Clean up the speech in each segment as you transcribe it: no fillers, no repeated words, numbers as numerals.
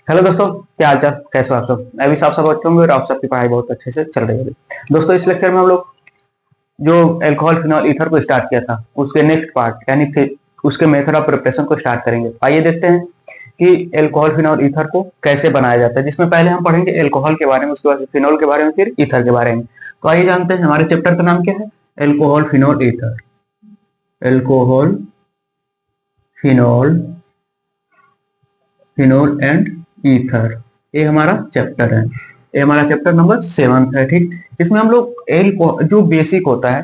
Hello दोस्तों, क्या हाल चाल, कैसे हो आप सब। मैं भी साफ सब अच्छे होंगे और आप सबकी पढ़ाई बहुत अच्छे से चल रही है। दोस्तों, इस लेक्चर में हम लोग जो एल्कोहल फिनॉल ईथर को स्टार्ट किया था उसके नेक्स्ट पार्ट यानी फिर उसके मेथड ऑफ प्रिपरेशन को स्टार्ट करेंगे। आइए देखते हैं कि एल्कोहल फिनॉल ईथर को कैसे बनाया जाता है, जिसमें पहले हम पढ़ेंगे एल्कोहल के बारे में, उसके बाद फिनॉल के बारे में, फिर ईथर के बारे में। तो आइए जानते हैं हमारे चैप्टर का नाम क्या है। Alcohol phenol ether. Alcohol phenol phenol and ether, ये हमारा चैप्टर है। ये हमारा चैप्टर नंबर 7 है। ठीक, इसमें हम लोग जो बेसिक होता है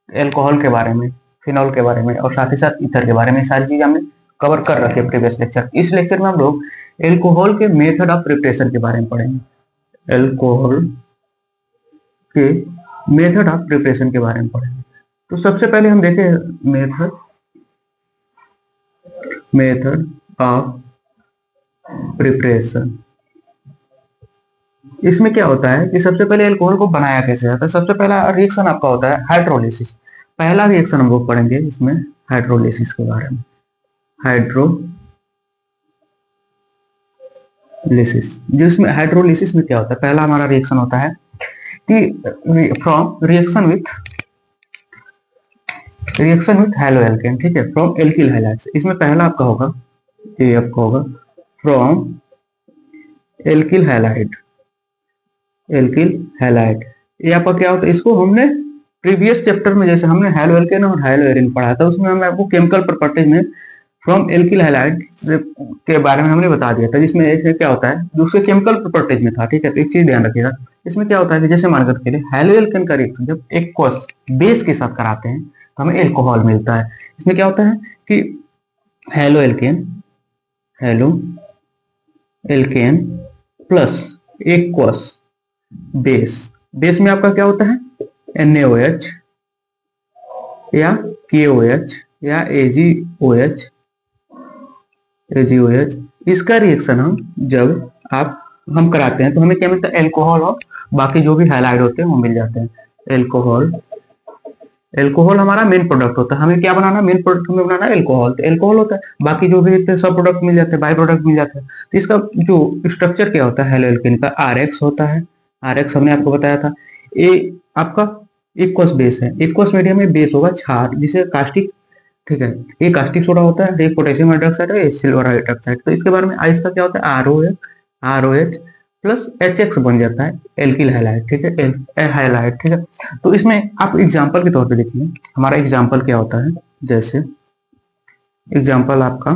एल्कोहल के बारे में, फिनॉल के बारे में और साथ ही साथ ईथर के बारे में सारी चीज हमने कवर कर रखी है प्रीवियस लेक्चर। इस लेक्चर में हम लोग एल्कोहल के मेथड ऑफ प्रिपरेशन के बारे में पढ़ेंगे। एल्कोहल के मेथड ऑफ प्रिपरेशन के बारे में पढ़ेंगे। तो सबसे पहले हम देखें मेथड ऑफ प्रिपरेशन। इसमें क्या होता है कि सबसे पहले अल्कोहल को बनाया कैसे जाता है। सबसे पहला रिएक्शन आपका होता है हाइड्रोलिसिस। पहला रिएक्शन हम लोग पढ़ेंगे इसमें हाइड्रोलिसिस के बारे में। हाइड्रोलिसिस, जिसमें हाइड्रोलिसिस में क्या होता है, पहला हमारा रिएक्शन होता है कि from reaction with haloalkane. ठीक है, फ्रॉम एल्किल हैलाइड्स। इसमें पहला आपका होगा ये आपका होगा फ्रॉम एल्किल हैलाइड। ये आपका क्या होता है, इसको हमने प्रीवियस चैप्टर में जैसे हमने हैलो एल्केन और हैलो एरिन पढ़ा था, उसमें हमने आपको केमिकल प्रॉपर्टीज में फ्रॉम एल्किल हैलाइड के बारे में हमने बता दिया था, जिसमें एक क्या होता है दूसरे केमिकल प्रॉपर्टीज में था। ठीक है, तो एक चीज ध्यान रखिएगा, इसमें क्या होता है कि जैसे मानकर के लिए हैलो एल्केन का रिएक्शन जब एक्वस बेस के साथ कराते हैं तो हमें एल्कोहल मिलता है। इसमें क्या होता है कि haloalkane plus aqueous base में आपका क्या होता है NaOH या KOH या AgOH। इसका रिएक्शन जब हम कराते हैं तो हमें क्या मिलता है, एल्कोहल और बाकी जो भी हैलाइड होते हैं वो मिल जाते हैं। एल्कोहल हमारा मेन प्रोडक्ट होता है। हमें क्या बनाना, मेन प्रोडक्ट हमें बनाना एल्कोहल, तो एल्कोहल होता है, बाकी जो भी सब प्रोडक्ट मिल जाते हैं, बाई प्रोडक्ट मिल जाते हैं। तो इसका जो स्ट्रक्चर क्या होता है हैलो एल्केन का, RX होता है। RX हमने आपको बताया था। ये आपका एक्वस बेस है, एक्वस मीडियम में बेस होगा क्षार, जिसे कास्टिक। ठीक है, ये कास्टिक सोडा होता है, एक पोटेशियम हाइड्रोक्साइड है, एक सिल्वर हाइड्रोक्साइड। तो इसके बारे में इसका क्या होता है ROH प्लस HX बन जाता है एल्किल हैलाइड। ठीक है, हैलाइड। ठीक है, तो इसमें आप एग्जांपल के तौर पे देखिए हमारा एग्जांपल क्या होता है। जैसे एग्जांपल आपका,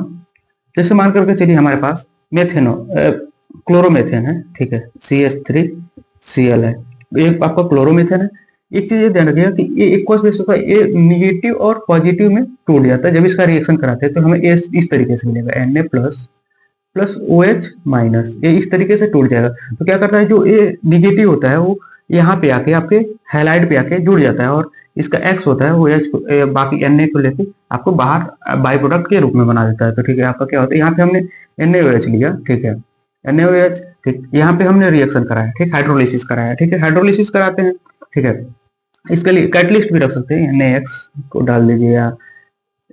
जैसे मान करके चलिए हमारे पास क्लोरोमेथेन है। ठीक है, CH3Cl है, एक आपका क्लोरोमेथेन है। एक चीज ये ध्यान रखिएगा कि ये एक्वस बेस होता है, ये निगेटिव और पॉजिटिव में टूट जाता है। जब इसका रिएक्शन कराते हैं तो हमें इस तरीके से मिलेगा Na प्लस OH माइनस, ये इस तरीके से टूट जाएगा। तो क्या करता है, जो ये निगेटिव होता है वो यहाँ पे आके आपके हैलाइड पे आके जुड़ जाता है, और इसका X होता है वो H बाकी Na को लेके आपको बाहर बाई प्रोडक्ट के रूप में बना देता है। तो ठीक है, आपका क्या होता है, यहाँ पे हमने NaOH लिया। ठीक है, NaOH। ठीक, यहाँ पे हमने रिएक्शन कराया, ठीक, हाइड्रोलिसिस कराया। ठीक है, हाइड्रोलिसिस कराते हैं। ठीक है, इसके लिए कैटलिस्ट भी रख सकते हैं, NaX को डाल दीजिए या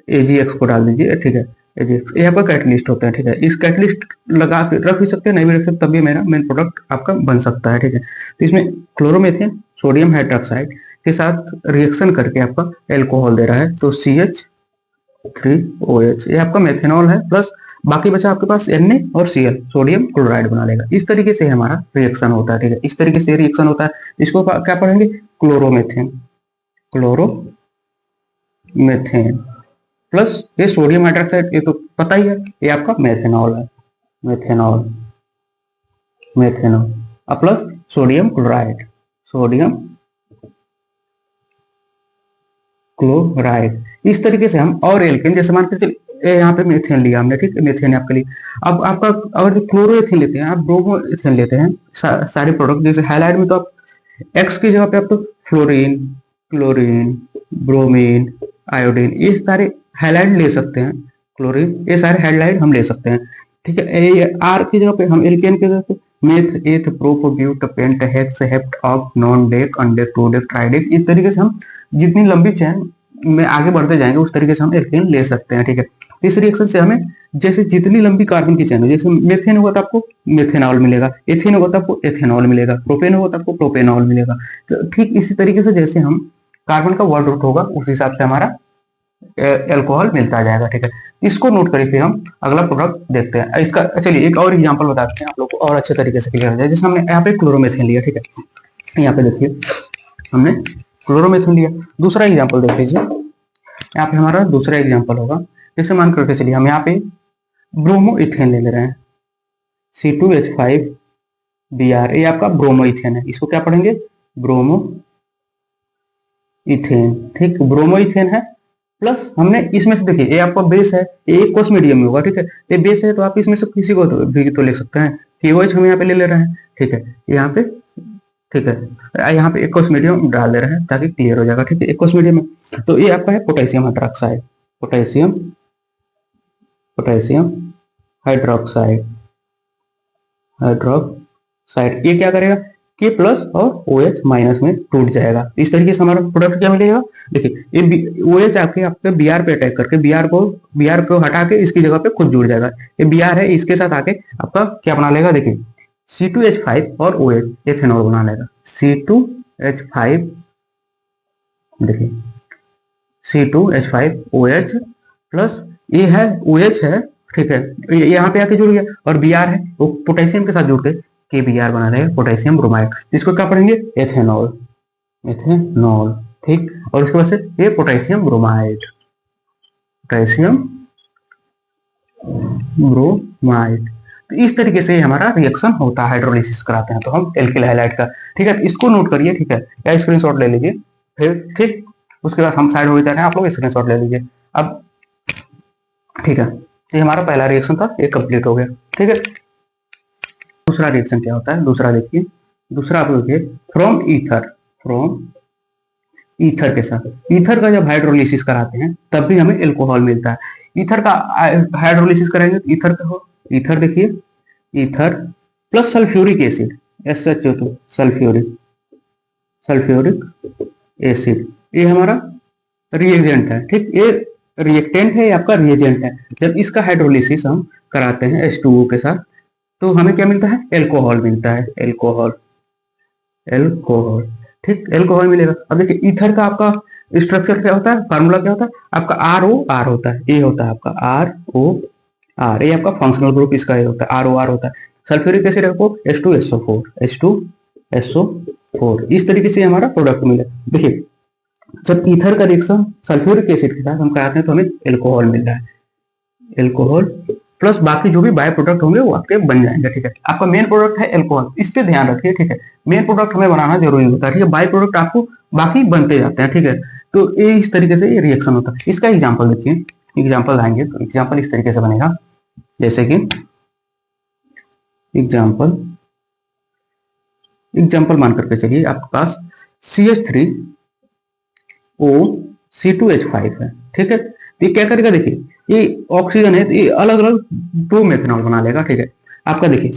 AgX को डाल दीजिए। ठीक है, ये आपका कैटलिस्ट होता है। ठीक है, इस कैटलिस्ट लगा के रख भी सकते हैं, नहीं भी रख सकते, तब भी मेरा मेन प्रोडक्ट आपका बन सकता है। ठीक है, तो इसमें क्लोरोमेथेन सोडियम हाइड्रोक्साइड के साथ रिएक्शन करके आपका एल्कोहल दे रहा है, तो CH3OH ये आपका मेथेनॉल है, प्लस बाकी बचा आपके पास Na और Cl, सोडियम क्लोराइड बना लेगा। इस तरीके से हमारा रिएक्शन होता है। ठीक है, इस तरीके से रिएक्शन होता है। इसको क्या पढ़ेंगे, क्लोरोमेथेन प्लस ये सोडियम हाइड्रोक्साइड, ये तो पता ही है, ये आपका मेथेनॉल है, मेथेनॉल प्लस सोडियम क्लोराइड। इस तरीके से हम और एल्केन, जैसे मान के चलिए यहाँ पे मेथेन लिया हमने। ठीक है, मेथेन आपके लिए। अब आपका अगर क्लोरोएथेन लेते हैं, आप ब्रोमोएथेन लेते हैं, सारे प्रोडक्ट जैसे हैलाइड में तो आप X की जगह पे आप तो फ्लोरीन, क्लोरीन, ब्रोमीन, आयोडीन, ये सारे हैलाइड ले सकते हैं। क्लोरीन, ये सारे हैलाइड हम ले सकते हैं। ठीक है, R की जगह पे हम एल्केन की जगह पे meth, eth, prop, but, pent, hex, hept, oct, non dec, undec, dodec, tridec, इस तरीके से हम जितनी लंबी चेन में आगे बढ़ते जाएंगे उस तरीके से हम एल्केन ले सकते हैं। ठीक है, इस रिएक्शन से हमें जैसे जितनी लंबी कार्बन की चेन हो, जैसे मेथेन होगा तो आपको मेथेनॉल मिलेगा, एथेन होगा तो आपको एथेनॉल मिलेगा, प्रोपेन होगा तो आपको प्रोपेनॉल मिलेगा। तो ठीक इसी तरीके से जैसे हम कार्बन का वर्ड रूट होगा उस हिसाब से हमारा एल्कोहल मिलता जाएगा। ठीक है, इसको नोट करिए, फिर हम अगला प्रोडक्ट देखते हैं इसका। चलिए एक और एग्जांपल बताते हैं आप लोग को और अच्छे तरीके से क्लियर हो जाए। जैसे हमने यहाँ पे क्लोरोमेथेन लिया, ठीक है, यहाँ पे देखिए हमने क्लोरोमेथेन लिया। दूसरा एग्जाम्पल देख लीजिए, यहाँ पे हमारा दूसरा एग्जाम्पल होगा। जैसे मान करके चलिए हम यहाँ पे ब्रोमो इथेन ले रहे हैं, C2H5Br, ये आपका ब्रोमो इथेन है। इसको क्या पढ़ेंगे? Bromo ethane. ठीक, ब्रोमो इथेन है, प्लस हमने इसमें से देखिए ये आपका बेस है, ये एक्वस मीडियम में होगा। ठीक है, ये बेस है तो आप इसमें से किसी को भी तो लिख सकते हैं। KOH हम यहाँ पे ले रहे हैं। ठीक है, यहाँ पे ठीक है, यहाँ पे एक्वस मीडियम डाल दे रहे हैं ताकि क्लियर हो जाएगा। ठीक है, एक्वस मीडियम में तो ये आपका है potassium hydroxide, potassium potassium hydroxide, hydroxide. ये क्या करेगा? K प्लस और OH माइनस में टूट जाएगा। इस तरीके से हमारा प्रोडक्ट क्या मिलेगा? देखिए ये OH आपके Br पे अटैक करके Br को हटा के इसकी जगह पे खुद जुड़ जाएगा। ये Br है, इसके साथ आके आपका क्या बना लेगा? देखिए C2H5 और OH एथेनॉल बना लेगा। C2H5, देखिए C2H5OH प्लस ये है OH है। ठीक है, यहाँ पे आके जुड़ गया और Br है वो पोटेशियम के साथ जुड़ के KBr बना देगा, पोटेशियम ब्रोमाइड। इसको क्या पढ़ेंगे? Ethanol, ethanol. ठीक, और उसके बाद से ये पोटेशियम ब्रोमाइड, पोटेशियम ब्रोमाइड। तो इस तरीके से हमारा रिएक्शन होता है, हाइड्रोलिसिस कराते हैं तो हम एल्किल हैलाइड का। ठीक है, इसको नोट करिए। ठीक है, या स्क्रीनशॉट ले लीजिए फिर। ठीक, उसके बाद हम साइड हो जाते हैं, आप लोग स्क्रीनशॉट ले लीजिए अब। ठीक है, ये हमारा पहला रिएक्शन था, ये कंप्लीट हो गया। ठीक है, दूसरा रिएक्शन क्या होता है? दूसरा देखिए, दूसरा आप देखिए फ्रॉम ईथर के साथ। ईथर का जब हाइड्रोलिसिस कराते हैं तब भी हमें एल्कोहल मिलता है। ईथर का हाइड्रोलिसिस करेंगे तो ईथर का हो, ईथर देखिए, ether plus sulphuric acid, SH2, sulphuric acid, ये हमारा रिएजेंट है। ठीक, ये रिएक्टेंट है, ये आपका रिएजेंट है। जब इसका हाइड्रोलिसिस हम कराते हैं H2O के साथ तो हमें क्या मिलता है? एल्कोहल मिलता है, एल्कोहल, एल्कोहल। ठीक, एल्कोहल मिलेगा। अब देखिए ईथर का आपका स्ट्रक्चर क्या होता है, फार्मूला क्या होता है आपका? ROR होता है, ये होता है आपका ROR, ये आपका फंक्शनल ग्रुप इसका ये होता है, ROR होता है। सल्फ्यूरिक एसिड आपको H2SO4, H2SO4। इस तरीके से हमारा प्रोडक्ट मिले। देखिए जब ईथर का रिएक्शन सल्फ्यूरिक एसिड के साथ हम कराते हैं तो हमें एल्कोहल मिल रहा है, एल्कोहल प्लस बाकी जो भी बाय प्रोडक्ट होंगे वो आपके बन जाएंगे। ठीक है, आपका मेन प्रोडक्ट है एल्कोहल, इस पे ध्यान रखिए। ठीक है, मेन प्रोडक्ट हमें बनाना जरूरी होता है। ठीक है, बाय प्रोडक्ट आपको बाकी बनते जाते हैं। ठीक है, तो ये इस तरीके से ये रिएक्शन होता है। इसका एग्जाम्पल देखिए, एग्जाम्पल आएंगे तो एग्जाम्पल इस तरीके से बनेगा, जैसे कि एग्जाम्पल मान करके चलिए आपके पास CH3O, C2H5 है। ठीक है, तो ये क्या करेगा? देखिए ये ऑक्सीजन है तो ये अलग अलग दो मेथनॉल बना लेगा। ठीक है, आपका देखिए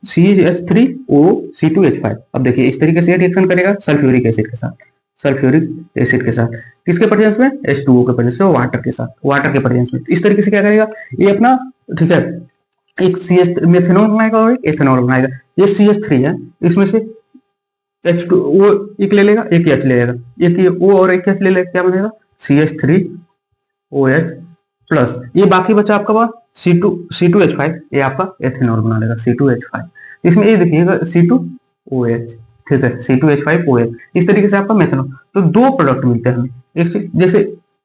CH3O, C2H5। अब देखिए इस तरीके से रिएक्शन करेगा सल्फ्यूरिक एसिड के साथ, सल्फ्यूरिक एसिड के साथ किसके प्रेजेंस में? H2O के प्रेजेंस में, वाटर के साथ, वाटर के प्रेजेंस में। इस तरीके से क्या करेगा ये अपना? ठीक है, एक CH मेथेनॉल बनाएगा और एक एथेनॉल बनाएगा। ये CH3 है, इसमें से H2O एक ले लेगा, एक H ले लेगा, एक ये O और एक H ले लेगा, क्या बनेगा? CH3OH प्लस ये बाकी बचा आपका पास C2H5, ये आपका एथेनॉल बना लेगा, C2H5। इसमें ये देखिएगा C2OH। ठीक है, C2H5OH। इस तरीके से आपका मेथेनॉल। तो दो प्रोडक्ट मिलते हैं हमें। एक जैसे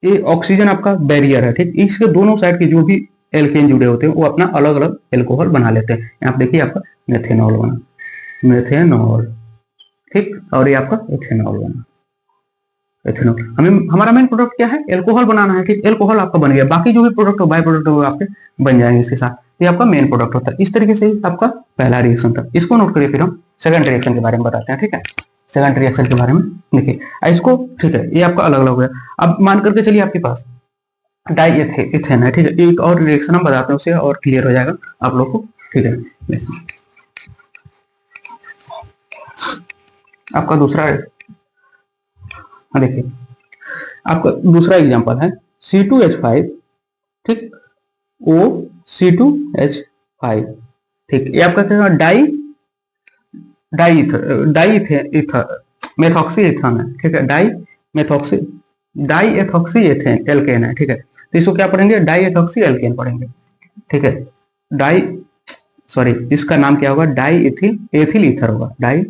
ये ऑक्सीजन आपका बैरियर है, ठीक, इसके दोनों साइड के जो भी एल्केन जुड़े होते हैं वो अपना अलग अलग एल्कोहल बना लेते हैं। यहाँ पे देखिए आपका मेथेनॉल बना, मेथेनॉल। ठीक, और ये आपका एथेनॉल बना, एथेनॉल। हमें हमारा मेन प्रोडक्ट क्या है? एल्कोहल बनाना है। ठीक, एल्कोहल आपका बन गया, बाकी जो भी प्रोडक्ट हो, बाय प्रोडक्ट हो, आपके बन जाएंगे इसके साथ। ये आपका मेन प्रोडक्ट होता है। इस तरीके से आपका पहला रिएक्शन था। इसको नोट करिए, फिर हम सेकंड रिएक्शन के बारे में बताते हैं। ठीक है, सेकंड रिएक्शन के बारे में देखिए इसको। ठीक है, ये आपका अलग अलग हो गया। अब मान करके चलिए आपके पास डाई इथेन है। ठीक है, एक और रिएक्शन हम बताते हैं उसे और क्लियर हो जाएगा आप लोग को। ठीक है, आपका दूसरा, देखिए आपका दूसरा एग्जांपल है C2H5, ठीक, O C2H5। ठीक, ये आपका क्या मेथॉक्सी एथन है। ठीक है, डाई एथॉक्सी एथेन एल्केन है। ठीक है, तो इसको क्या पढ़ेंगे, डाई एथॉक्सी एल्केन पढ़ेंगे। ठीक है, डाई सॉरी इसका नाम क्या होगा, डाई एथिल एथिल ईथर होगा, डाई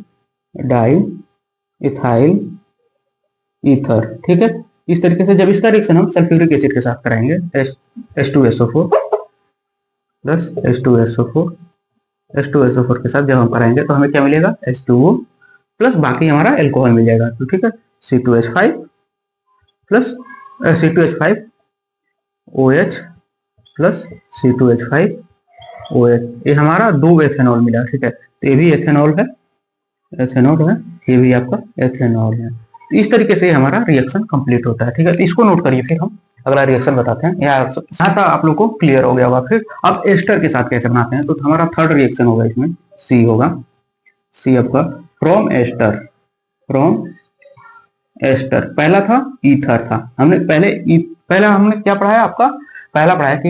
इथाइल ईथर। ठीक है, इस तरीके से जब इसका रिएक्शन हम सल्फ्यूरिक एसिड के साथ कराएंगे, H2SO4 प्लस H2SO4 के साथ जब हम कराएंगे तो हमें क्या मिलेगा, H2O प्लस बाकी हमारा एल्कोहल मिल जाएगा। तो ठीक है, C2H5 plus C2H5OH plus C2H5OH, ये हमारा 2 एथेनॉल मिला। ठीक है, तो ये भी एथेनॉल है, ये भी आपका एथेनॉल है। तो इस तरीके से हमारा रिएक्शन कंप्लीट होता है। ठीक है, तो इसको नोट करिए, फिर हम अगला रिएक्शन बताते हैं। यहाँ था आप लोग को क्लियर हो गया होगा। फिर अब एस्टर के साथ कैसे बनाते हैं, तो हमारा थर्ड रिएक्शन होगा, इसमें सी होगा, सी आपका फ्रॉम एस्टर। पहला था ईथर था, हमने पहला हमने क्या पढ़ाया, आपका पहला पढ़ाया कि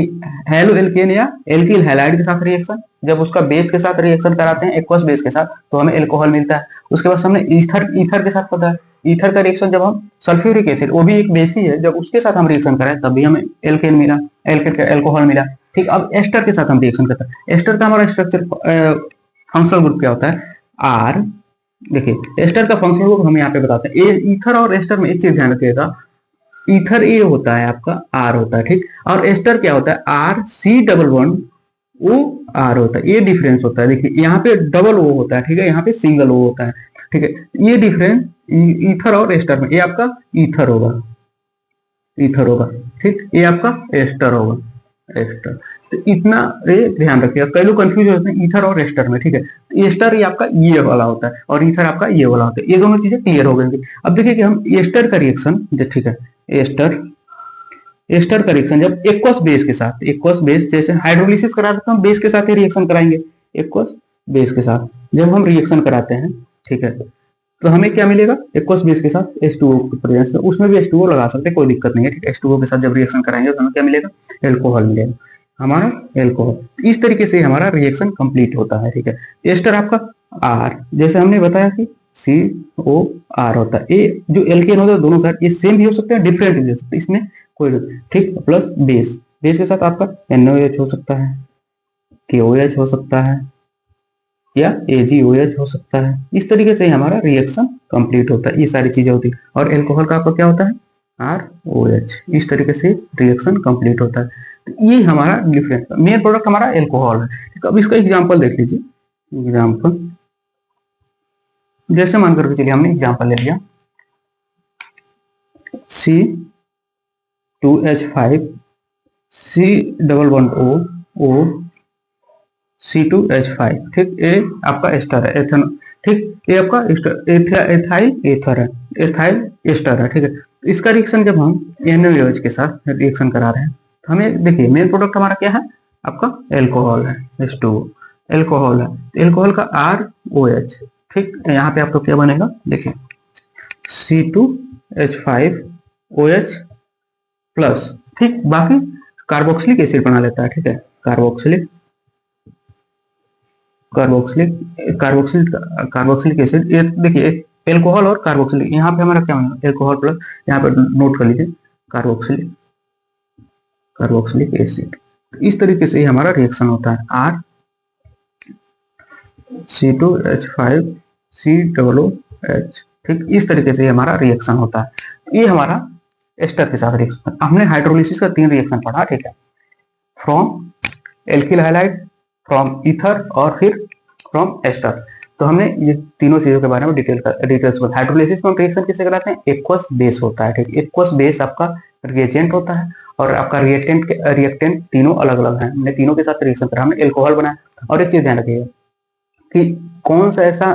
हेलो एल्केन या एल्किल हैलाइड के साथ रिएक्शन, जब उसका बेस के साथ रिएक्शन कराते हैं एक्वस बेस के साथ तो हमें एल्कोहल मिलता है। उसके बाद हमने ईथर के साथ पता है, ईथर का रिएक्शन जब हम सल्फ्यूरिक एसिड, वो भी एक बेस ही है, जब उसके साथ हम रिएक्शन कराए तब भी हमें एल्केन मिला, एल्कोहल मिला। ठीक, अब एस्टर के साथ हम रिएक्शन करते हैं। एस्टर का हमारा स्ट्रक्चर फंक्शनल ग्रुप क्या होता है, आर। देखिए एस्टर का फंक्शनल ग्रुप हम यहाँ पे बताते हैं। ईथर और एस्टर में एक चीज ध्यान रखिएगा, ईथर ए होता है आपका, आर होता है। ठीक, और एस्टर क्या होता है, R C double one O R होता है। ये डिफरेंस होता है। देखिए यहाँ पे डबल ओ होता है, ठीक है, यहाँ पे सिंगल ओ होता है। ठीक है, ये डिफरेंस ईथर और एस्टर में, ये आपका ईथर होगा, ठीक, ये आपका एस्टर होगा, एस्टर। तो इतना ये ध्यान रखिएगा, कई लोग कंफ्यूज होते हैं ईथर और एस्टर में। ठीक है, तो एस्टर ये आपका ये वाला होता है और ईथर आपका ये वाला होता है। ये दोनों चीजें क्लियर हो गई। अब देखिए कि हम एस्टर का रिएक्शन, ठीक है, एस्टर का रिएक्शन जब एक्वस बेस के साथ, एक्वस बेस जैसे हाइड्रोलिसिस कराते हैं हम बेस के साथ ही रिएक्शन कराएंगे, एक्वस बेस के साथ जब हम रिएक्शन कराते हैं, ठीक है, तो हमें क्या मिलेगा, एक्वस बेस के साथ H2O की प्रेजेंस में, उसमें भी H2O लगा सकते हैं, कोई दिक्कत नहीं है। ठीक है, H2O के साथ जब रिएक्शन कराएंगे तो हमें क्या मिलेगा, एल्कोहल मिलेगा, हमारा एल्कोहल। इस तरीके से हमारा रिएक्शन कंप्लीट होता है। ठीक है, एस्टर आपका आर, जैसे हमने बताया कि COR होता है। ये जो एल्केन होता है दोनों साइड ये सेम भी हो सकते हैं, डिफरेंट भी हो सकते हैं, इसमें कोई, ठीक, प्लस बेस, बेस के साथ आपका NaOH हो सकता है, KOH हो सकता है या AgOH हो सकता है। इस तरीके से हमारा रिएक्शन कंप्लीट होता है, ये सारी चीजें होती है। और एल्कोहल का आपका क्या होता है, ROH। इस तरीके से रिएक्शन कंप्लीट होता है। तो ये हमारा डिफरेंस, मेन प्रोडक्ट हमारा एल्कोहल है। अब इसका एग्जाम्पल देख लीजिए, एग्जाम्पल जैसे मान करके चलिए हमने एग्जाम्पल ले लिया, C2H5 C double bond O C2H5। ठीक, ये आपका एस्टर है, एथेन। ठीक, ये आपका एथाइल एथर है, एथाइल एस्टर है। ठीक है, इसका रिएक्शन जब हम NaOH के साथ रिएक्शन करा रहे हैं तो हमें देखिए मेन प्रोडक्ट हमारा क्या है, आपका एल्कोहल है, H2O एल्कोहल है। एल्कोहल का ROH। ठीक, यहाँ पे आपको क्या बनेगा, देखिए C2H5OH प्लस, ठीक, बाकी कार्बोक्सिलिक एसिड बना लेता है। ठीक है, कार्बोक्सिलिक एसिड, ये देखिए एल्कोहल और कार्बोक्सिलिक, यहाँ पे हमारा क्या होगा, एल्कोहल प्लस, यहाँ पे नोट कर लीजिए कार्बोक्सिलिक एसिड। इस तरीके से हमारा रिएक्शन होता है, RC2H5COOH। ठीक, इस तरीके से हमारा रिएक्शन होता है। ये हमारा एस्टर के साथ रिएक्शन। हमने हाइड्रोलिसिस का 3 रिएक्शन पढ़ा। ठीक है, from alkyl halide, from ether और फिर फ्रॉम एस्टर। तो हमने ये तीनों चीजों के बारे में डिटेल्स में, हाइड्रोलिसिस में रिएक्शन किससे कराते हैं, एक्वस बेस होता है। ठीक, एक्वस बेस आपका रिएजेंट होता है और आपका रिएक्टेंट तीनों अलग अलग है। हमने तीनों के साथ रिएक्शन करा, हमने एल्कोहल बनाया। और एक चीज ध्यान रखिएगा कि कौन सा ऐसा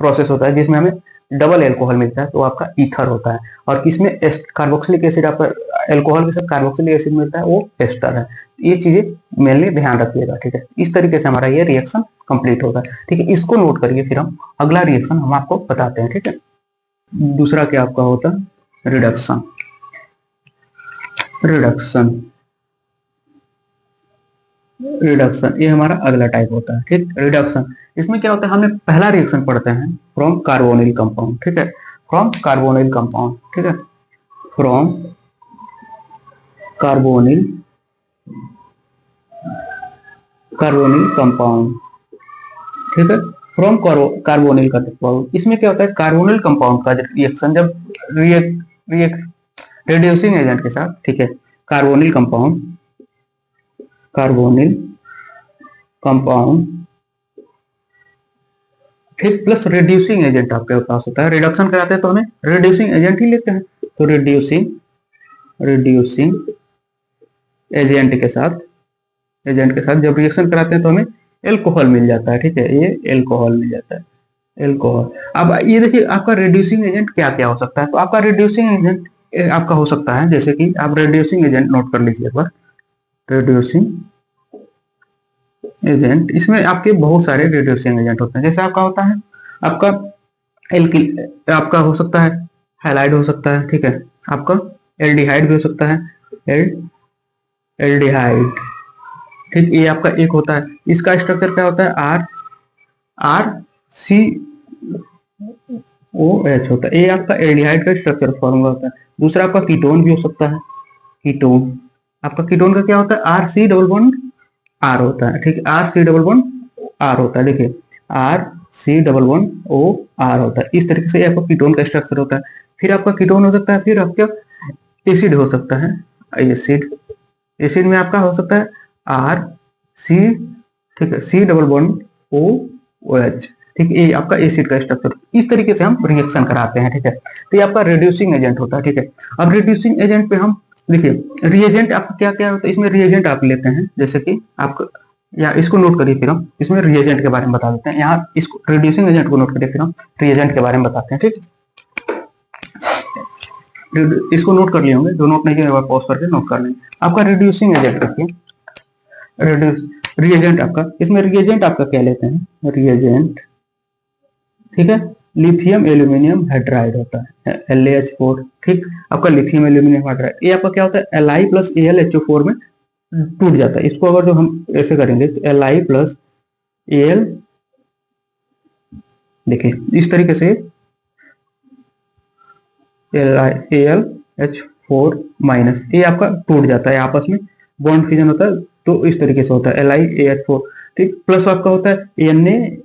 प्रोसेस होता है जिसमें हमें डबल एल्कोहल मिलता है, तो आपका ईथर होता है। और किसमें कार्बोक्सिलिक एसिड, आपका एल्कोहल के साथ कार्बोक्सिलिक एसिड मिलता है, वो एस्टर है। ये चीजें मेनली ध्यान रखिएगा। ठीक है, इस तरीके से हमारा ये रिएक्शन कंप्लीट होगा। ठीक है, इसको नोट करिए, फिर हम अगला रिएक्शन हम आपको बताते हैं। ठीक है, दूसरा क्या आपका होता है, रिडक्शन। रिडक्शन, ये हमारा अगला टाइप होता है। ठीक, रिडक्शन, इसमें क्या होता है, हमने पहला रिएक्शन पढ़ते हैं फ्रॉम कार्बोनिल कंपाउंड। ठीक है, फ्रॉम कार्बोनिल कंपाउंड। ठीक है, फ्रॉम कार्बोनिल कार्बोनिल कंपाउंड। ठीक है, फ्रॉम कार्बोनिल कंपाउंड, इसमें क्या होता है, कार्बोनिल कंपाउंड का रिएक्शन जब रिड्यूसिंग एजेंट के साथ, ठीक है, कार्बोनिल कंपाउंड, कार्बोनिल कंपाउंड, ठीक, प्लस रिड्यूसिंग एजेंट आपके पास होता है। रिडक्शन कराते हैं तो हमें रिड्यूसिंग एजेंट ही लेते हैं, तो रिड्यूसिंग एजेंट के साथ जब रिएक्शन कराते हैं तो हमें एल्कोहल मिल जाता है। ठीक है, ये एल्कोहल मिल जाता है, एल्कोहल। अब ये देखिए आपका रिड्यूसिंग एजेंट क्या क्या हो सकता है, तो आपका रिड्यूसिंग एजेंट आपका हो सकता है, जैसे कि आप रिड्यूसिंग एजेंट नोट कर लीजिए एक बार। रिड्यूसिंग एजेंट, इसमें आपके बहुत सारे रिड्यूसिंग एजेंट होते हैं, जैसे आपका होता है आपका एल्किल, आपका हो सकता है हैलाइड हो सकता है। ठीक है, आपका एल्डिहाइड भी हो सकता है, एल्डिहाइड। ठीक, ये आपका एक होता है, इसका स्ट्रक्चर क्या होता है, R R C O H होता है, ये आपका एल्डिहाइड का स्ट्रक्चर फॉर्मूला होता है। दूसरा आपका कीटोन भी हो सकता है, कीटोन, आपका कीटोन का क्या होता है, R C double bond R होता है। ठीक, R C double bond R होता है, देखिए R C double bond O R होता है। इस तरीके से आपका कीटोन का स्ट्रक्चर होता है। फिर आपका कीटोन हो सकता है, फिर आपका एसिड हो सकता है, एसिड, एसिड में आपका हो सकता है आर सी, ठीक है, C double bond O O H. ठीक, ये आपका एसिड का स्ट्रक्चर, इस तरीके से हम रिएक्शन कराते हैं। ठीक है, तो ये आपका रिड्यूसिंग एजेंट होता है। ठीक है, अब रिड्यूसिंग एजेंट पे हम देखिए रिएजेंट आपका क्या क्या होता है, इसमें रिएजेंट आप लेते हैं, जैसे कि आप या इसको नोट करिए, फिर हम इसमें रिएजेंट के बारे में बता देते हैं। यहाँ इसको रिड्यूसिंग एजेंट को नोट करिए, फिर हम रिएजेंट के बारे में बताते हैं। ठीक, इसको नोट कर लिए होंगे, जो नोट नहीं किए पॉज करके नोट कर लेंगे। आपका रिड्यूसिंग एजेंट रखिए, रिएजेंट आपका, इसमें रिएजेंट आपका क्या लेते हैं, रिएजेंट, ठीक है, लिथियम एल्यूमिनियम हाइड्राइड होता है, LaH4। ठीक, आपका लिथियम एल्यूमिनियम हाइड्राइड, ये आपका क्या होता है, Li प्लस AlHO4 में टूट जाता है। इसको अगर जो हम ऐसे करेंगे तो Li प्लस Al, देखिए इस तरीके से AlH4 माइनस, ये आपका टूट जाता है, आपस में बॉन्ड फ्यूजन होता है, तो इस तरीके से होता है LiAH4। ठीक, प्लस आपका होता है NaHG,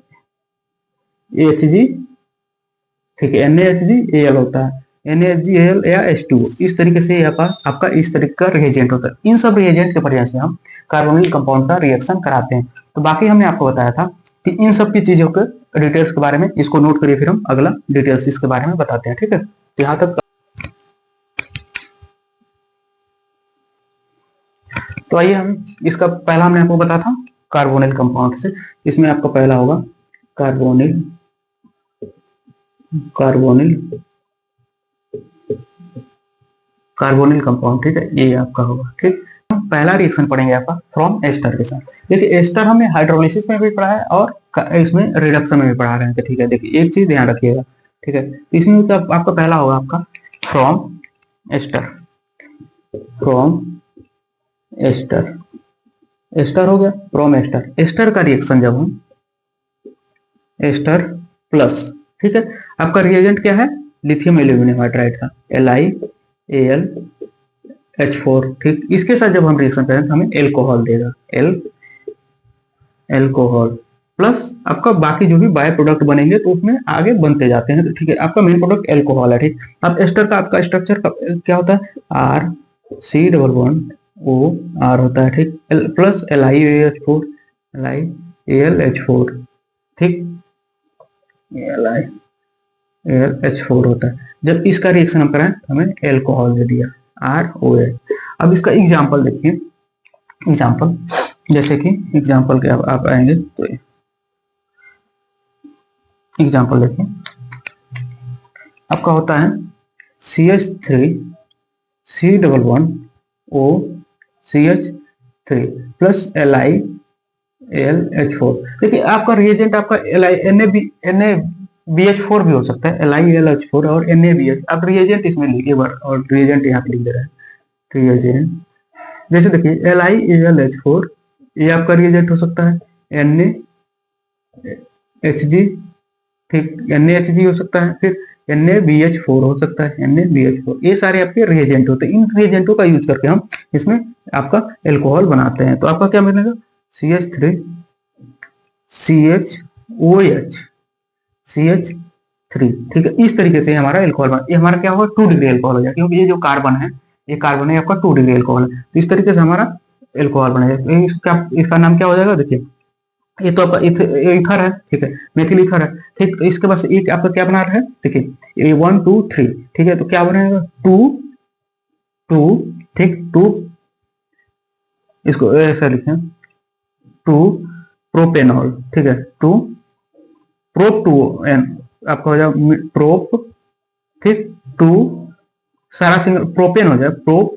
ठीक है, NaHgAl होता है, NaHgAl या H2O, इस तरीके से आपका इस तरीके का रिएजेंट होता है। इन सब रिएजेंट के प्रयास से हम कार्बोनिल कंपाउंड का रिएक्शन कराते हैं। तो बाकी हमने आपको बताया था कि इन सब की चीजों के डिटेल्स के बारे में, इसको नोट करिए, फिर हम अगला डिटेल्स इसके बारे में बताते हैं। ठीक है, तो यहाँ तक। तो आइए हम इसका पहला हमने आपको बताया था कार्बोनिल कंपाउंड से, इसमें आपका पहला होगा कार्बोनिल कार्बोनिल कार्बोनिल कंपाउंड। ठीक है, ये आपका होगा। ठीक, हम पहला रिएक्शन पढ़ेंगे आपका फ्रॉम एस्टर के साथ। देखिए एस्टर हमने हाइड्रोलिसिस में भी पढ़ा है और इसमें रिडक्शन में भी पढ़ा रहे हैं। ठीक है, देखिए एक चीज ध्यान रखिएगा। ठीक है, इसमें तो आपका पहला होगा आपका from ester, from ester, ester हो गया, फ्रॉम एस्टर, एस्टर का रिएक्शन जब हम एस्टर प्लस, ठीक है, आपका रिएजेंट क्या है, लिथियम एल्यूमिनियम हाइड्राइड का, LiAlH4। ठीक, इसके साथ जब हम रिएक्शन करें तो हमें एल्कोहल देगा, एल्कोहल प्लस आपका बाकी जो भी बाय प्रोडक्ट बनेंगे तो उसमें आगे बनते जाते हैं। तो ठीक है, आपका मेन प्रोडक्ट एल्कोहल है। ठीक, अब एस्टर का आपका स्ट्रक्चर क्या होता है, R C double bond O R होता है। ठीक, प्लस LiAH4, LiAlH4। ठीक, LiAlH4 होता है। जब इसका रिएक्शन हम कराएं तो हमें एल्कोहल दे दिया, ROA। अब इसका एग्जाम्पल देखिए, एग्जाम्पल जैसे कि एग्जाम्पल के आप आएंगे तो एग्जाम्पल देखिए, आपका होता है CH3 C double bond O CH3 plus LiAlH4। देखिए आपका रिएजेंट आपका NaBH4 भी हो सकता है, LiAlH4 और NaBH। आप रिएजेंट इसमें लिखिए और रिएजेंट यहाँ पे लिख दे रहे हैं, रिएजेंट जैसे देखिए LiAlH4 ये आपका रिएजेंट हो सकता है NaHG, ठीक, NaHG हो सकता है, फिर NaBH4 हो सकता है, NaBH4, ये सारे आपके रिएजेंट होते हैं। इन रिएजेंटों का यूज करके हम इसमें आपका एल्कोहल बनाते हैं। तो आपका क्या मिलेगा, CH3 CHOH CH3, ठीक है। इस तरीके से हमारा एल्कोहल बना, ये हमारा क्या होगा 2 डिग्री एल्कोहल हो जाएगा, क्योंकि ये जो कार्बन है, ये कार्बन है आपका 2 डिग्री एल्कोहल है। तो इस तरीके से हमारा एल्कोहल बनेगा। तो इसका नाम क्या हो जाएगा, देखिए ये तो आपका इथर है, ठीक है, मेथिल इथर है, ठीक। तो इसके बाद एक आपका क्या बना रहा है, देखिए 1 2 3, ठीक है। तो क्या बनेगा 2 2, ठीक, 2, इसको ऐसा लिखें 2 प्रोपेनॉल, ठीक है, 2 प्रोप 2 एन आपका हो जाएगा प्रोप, ठीक, 2 सारा सिंगल प्रोपेन हो जाए, प्रोप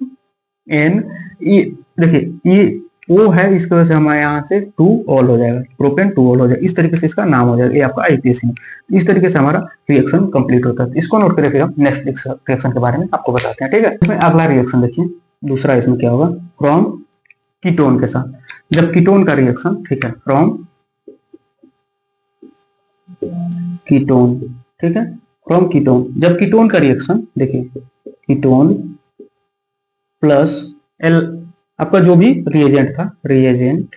एन ई, देखिए ये ओ है, इसकी वजह से हमारे यहाँ से 2 ऑल हो जाएगा, प्रोपेन 2 ऑल हो जाएगा। इस तरीके से इसका नाम हो जाएगा, ये आपका आईपीएसी है। इस तरीके से हमारा रिएक्शन कंप्लीट होता है। इसको नोट करें, फिर हम नेक्स्ट रिएक्शन के बारे में आपको बताते हैं, ठीक है। इसमें अगला रिएक्शन देखिए, दूसरा इसमें क्या होगा, फ्रॉम कीटोन के साथ। जब कीटोन का रिएक्शन, ठीक है, फ्रॉम कीटोन, ठीक है, फ्रॉम कीटोन, जब कीटोन का रिएक्शन, देखिए कीटोन प्लस एल, आपका जो भी रिएजेंट था, रिएजेंट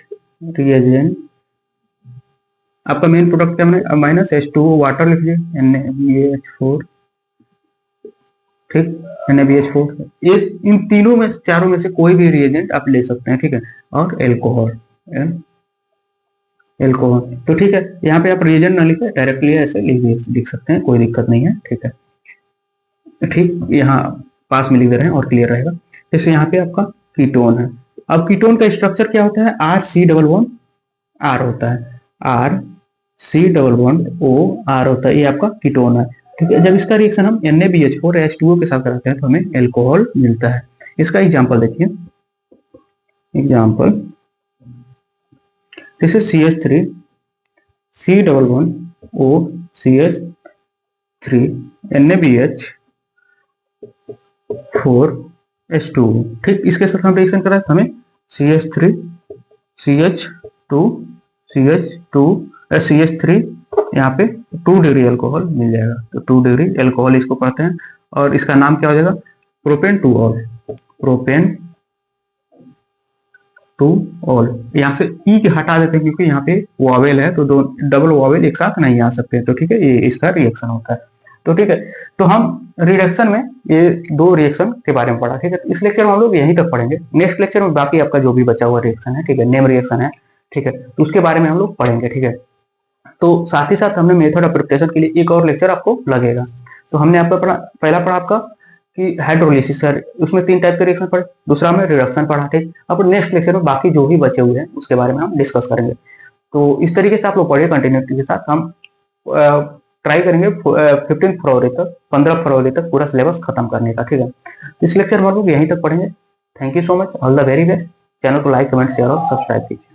आपका मेन प्रोडक्ट क्या बने, माइनस H2O वाटर लिखिए, NaBH4, ठीक, NaBH4, ये इन तीनों में, चारों में से कोई भी रिएजेंट आप ले सकते हैं, ठीक है, और एल्कोहल, तो ठीक है। यहाँ पे आप रिएजेंट ना लिखे, डायरेक्टली ऐसे लिख सकते हैं, कोई दिक्कत नहीं है, ठीक है, ठीक, यहाँ पास में लिख दे रहे हैं और क्लियर रहेगा। जैसे यहाँ पे आपका कीटोन है। अब कीटोन का स्ट्रक्चर क्या होता है, RC11R होता है, RC11OR होता है, ये आपका कीटोन है, ठीक है। जब इसका रिएक्शन हम NaBH4 H2O के साथ कराते हैं तो हमें एल्कोहल मिलता है। इसका एग्जाम्पल देखिए, example, this is CH3 C11O CH3 NaBH4 H2O, ठीक। इसके साथ हम रिएक्शन कराए तो हमें CH3 CH3 यहाँ पे 2 डिग्री अल्कोहल मिल जाएगा। तो 2 डिग्री अल्कोहल इसको कहते हैं, और इसका नाम क्या हो जाएगा, प्रोपेन 2 ऑल, प्रोपेन 2 ऑल। यहाँ से ई के हटा देते हैं, क्योंकि यहाँ पे वॉवेल है, तो दो डबल वॉवेल एक साथ नहीं आ सकते, तो ठीक है, ये इसका रिएक्शन होता है। तो ठीक है, तो हम रिडक्शन में ये 2 रिएक्शन के बारे में पढ़ा, ठीक है। इस लेक्चर में हम लोग यहीं तक पढ़ेंगे। नेक्स्ट लेक्चर में बाकी आपका जो भी बचा हुआ रिएक्शन है, ठीक है, नेम रिएक्शन है, ठीक है, तो उसके बारे में हम लोग पढ़ेंगे, ठीक है। तो साथ ही साथ हमने मेथड ऑफ प्रिपरेशन के लिए एक और लेक्चर आपको लगेगा। तो हमने आपका पहला पढ़ा आपका कि हाइड्रोलिसिस, सर उसमें 3 टाइप के रिएक्शन पढ़े, दूसरा में रिडक्शन पढ़ा, ठीक। अब नेक्स्ट लेक्चर में बाकी जो भी बचे हुए हैं उसके बारे में हम डिस्कस करेंगे। तो इस तरीके से आप लोग पढ़िए कंटिन्यूटी के साथ। हम ट्राई करेंगे 15 फरवरी तक, 15 फरवरी तक पूरा सिलेबस खत्म करने का, ठीक है। इस लेक्चर में हम लोग यहीं तक पढ़ेंगे। Thank you so much, all the very best. Channel को लाइक, कमेंट, शेयर और सब्सक्राइब कीजिए।